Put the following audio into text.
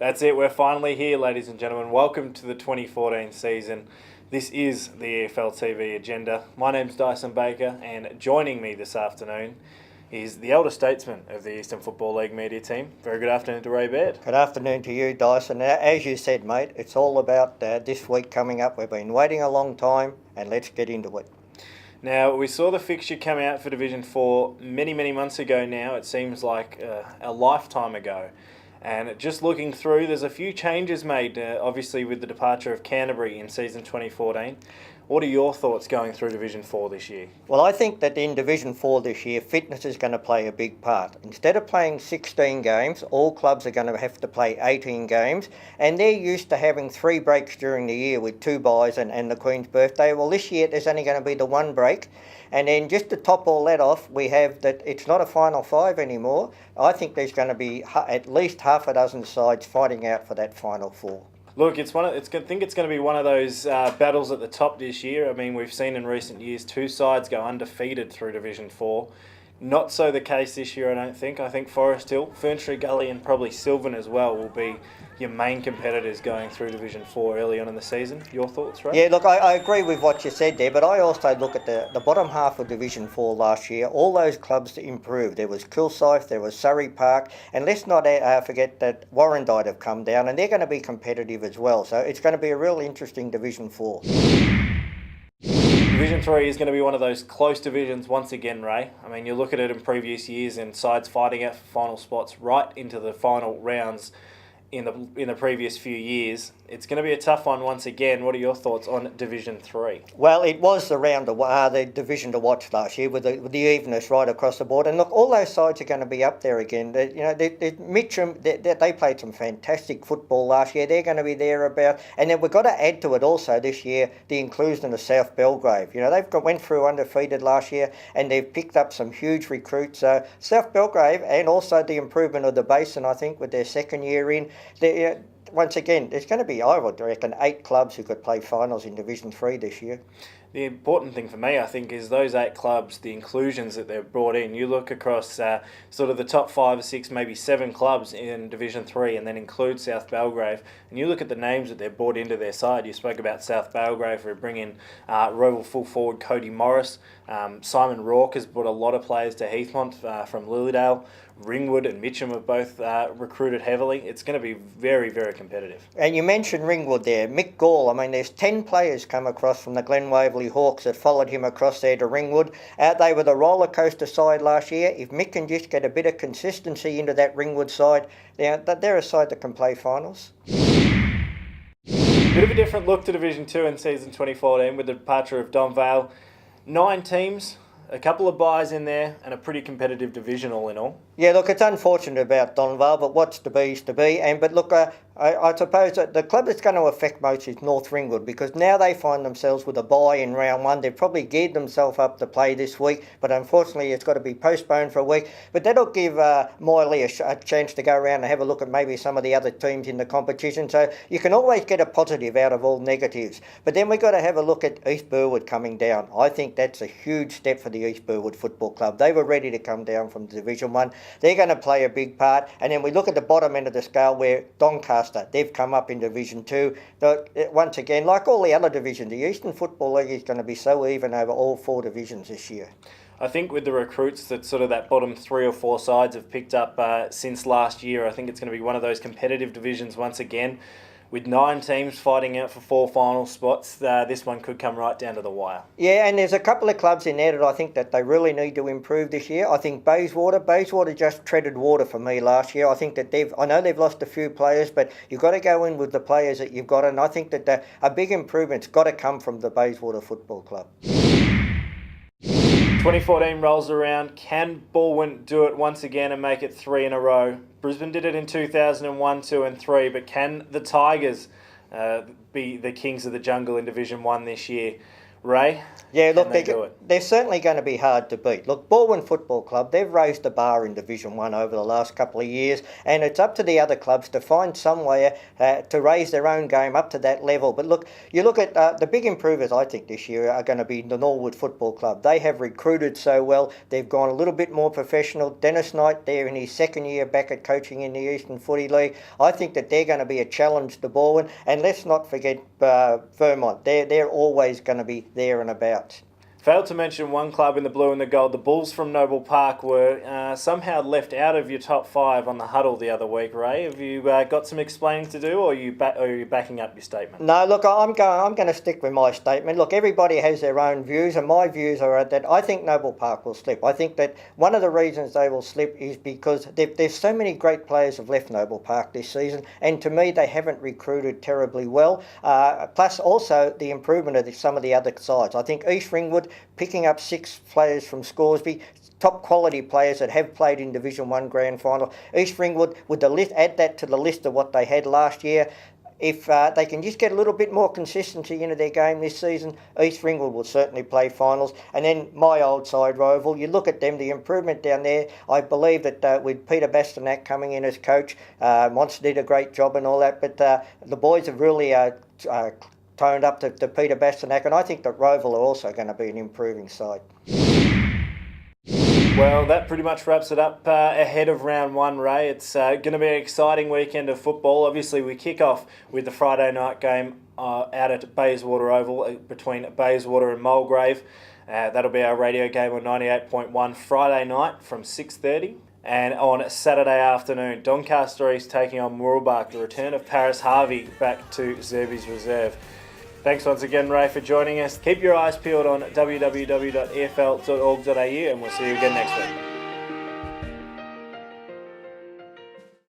That's it, we're finally here, ladies and gentlemen. Welcome to the 2014 season. This is the EFL TV agenda. My name's Dyson Baker, and joining me this afternoon is the elder statesman of the Eastern Football League media team. Very good afternoon to Ray Baird. Good afternoon to you, Dyson. Now, as you said, mate, it's all about this week coming up. We've been waiting a long time, and let's get into it. Now, we saw the fixture come out for Division 4 many months ago now. It seems like a lifetime ago. And just looking through, there's a few changes made, obviously with the departure of Canterbury in season 2014. What are your thoughts going through Division 4 this year? Well, I think that in Division 4 this year, fitness is going to play a big part. Instead of playing 16 games, all clubs are going to have to play 18 games, and they're used to having 3 breaks during the year with 2 byes and the Queen's birthday. Well, this year there's only going to be the 1 break, and then just to top all that off, we have that it's not a final 5 anymore. I think there's going to be at least half a dozen sides fighting out for that final 4. Look, I think it's going to be one of those battles at the top this year. I mean, we've seen in recent years 2 sides go undefeated through Division 4. Not so the case this year, I don't think. I think Forest Hill, Ferntree Gully and probably Sylvan as well will be your main competitors going through Division 4 early on in the season. Your thoughts, Ray? Yeah, look, I agree with what you said there, but I also look at the bottom half of Division 4 last year. All those clubs improved. There was Kilsyth, there was Surrey Park, and let's not forget that Warrandyte have come down, and they're going to be competitive as well. So it's going to be a real interesting Division 4. Division 3 is going to be one of those close divisions once again, Ray. I mean, you look at it in previous years and sides fighting out for final spots right into the final rounds in the previous few years. It's going to be a tough one once again. What are your thoughts on Division 3? Well, it was the division to watch last year with the evenness right across the board. And look, all those sides are going to be up there again. Mitcham, they played some fantastic football last year. They're going to be there about. And then we've got to add to it also this year the inclusion of South Belgrave. Went through undefeated last year and they've picked up some huge recruits. South Belgrave and also the improvement of the Basin, I think, with their second year in. Once again, there's going to be, I would reckon, 8 clubs who could play finals in Division 3 this year. The important thing for me, I think, is those 8 clubs, the inclusions that they've brought in. You look across sort of the top 5 or 6, maybe 7 clubs in Division 3 and then include South Belgrave, and you look at the names that they've brought into their side. You spoke about South Belgrave, who bring in Roval full forward Cody Morris. Simon Rourke has brought a lot of players to Heathmont from Lilydale. Ringwood and Mitcham have both recruited heavily. It's going to be very competitive. And you mentioned Ringwood there. Mick Gall, I mean, there's 10 players come across from the Glen Waverley Hawks that followed him across there to Ringwood. They were the roller coaster side last year. If Mick can just get a bit of consistency into that Ringwood side, they're a side that can play finals. Bit of a different look to Division 2 in season 2014 with the departure of Don Vale. 9 teams, a couple of byes in there, and a pretty competitive division all in all. Yeah, look, it's unfortunate about Donvale, but what's to be is to be. But look, I suppose that the club that's going to affect most is North Ringwood, because now they find themselves with a bye in round 1. They've probably geared themselves up to play this week, but unfortunately it's got to be postponed for a week. But that'll give Miley a chance to go around and have a look at maybe some of the other teams in the competition. So you can always get a positive out of all negatives. But then we've got to have a look at East Burwood coming down. I think that's a huge step for the East Burwood Football Club. They were ready to come down from Division 1. They're going to play a big part. And then we look at the bottom end of the scale where Doncaster, they've come up in Division 2. Once again, like all the other divisions, the Eastern Football League is going to be so even over all 4 divisions this year. I think with the recruits that sort of that bottom 3 or 4 sides have picked up since last year, I think it's going to be one of those competitive divisions once again. With 9 teams fighting out for 4 final spots, this one could come right down to the wire. Yeah, and there's a couple of clubs in there that I think that they really need to improve this year. I think Bayswater just treaded water for me last year. I think that I know they've lost a few players, but you've got to go in with the players that you've got, and I think that a big improvement's got to come from the Bayswater Football Club. 2014 rolls around. Can Balwyn do it once again and make it 3 in a row? Brisbane did it in 2001, 2 and 3, but can the Tigers be the kings of the jungle in Division 1 this year? Ray? Yeah, look, do it? they're certainly going to be hard to beat. Look, Baldwin Football Club, they've raised the bar in Division 1 over the last couple of years, and it's up to the other clubs to find some way to raise their own game up to that level. But look, you look at the big improvers, I think, this year are going to be the Norwood Football Club. They have recruited so well. They've gone a little bit more professional. Dennis Knight, there in his second year back at coaching in the Eastern Footy League. I think that they're going to be a challenge to Baldwin. And let's not forget Vermont. They're always going to be there and about. Failed to mention one club in the blue and the gold. The Bulls from Noble Park were somehow left out of your top 5 on the huddle the other week, Ray. Have you got some explaining to do, or are you backing up your statement? No, look, I'm going to stick with my statement. Look, everybody has their own views, and my views are that I think Noble Park will slip. I think that one of the reasons they will slip is because there's so many great players have left Noble Park this season, and to me, they haven't recruited terribly well. Plus, also the improvement of some of the other sides. I think East Ringwood picking up 6 players from Scoresby, top quality players that have played in Division 1 Grand Final. East Ringwood, with the list, add that to the list of what they had last year. If they can just get a little bit more consistency into their game this season, East Ringwood will certainly play finals. And then my old side rival, you look at them, the improvement down there, I believe that with Peter Bastanak coming in as coach, Monster did a great job and all that, but the boys have really toned up to Peter Bastanak, and I think that Roval are also going to be an improving side. Well, that pretty much wraps it up ahead of round 1, Ray. It's going to be an exciting weekend of football. Obviously, we kick off with the Friday night game out at Bayswater Oval between Bayswater and Mulgrave. That'll be our radio game on 98.1 Friday night from 6:30. And on Saturday afternoon, Doncaster East taking on Mooroolbark, the return of Paris Harvey back to Zerby's Reserve. Thanks once again, Ray, for joining us. Keep your eyes peeled on www.efl.org.au, and we'll see you again next week.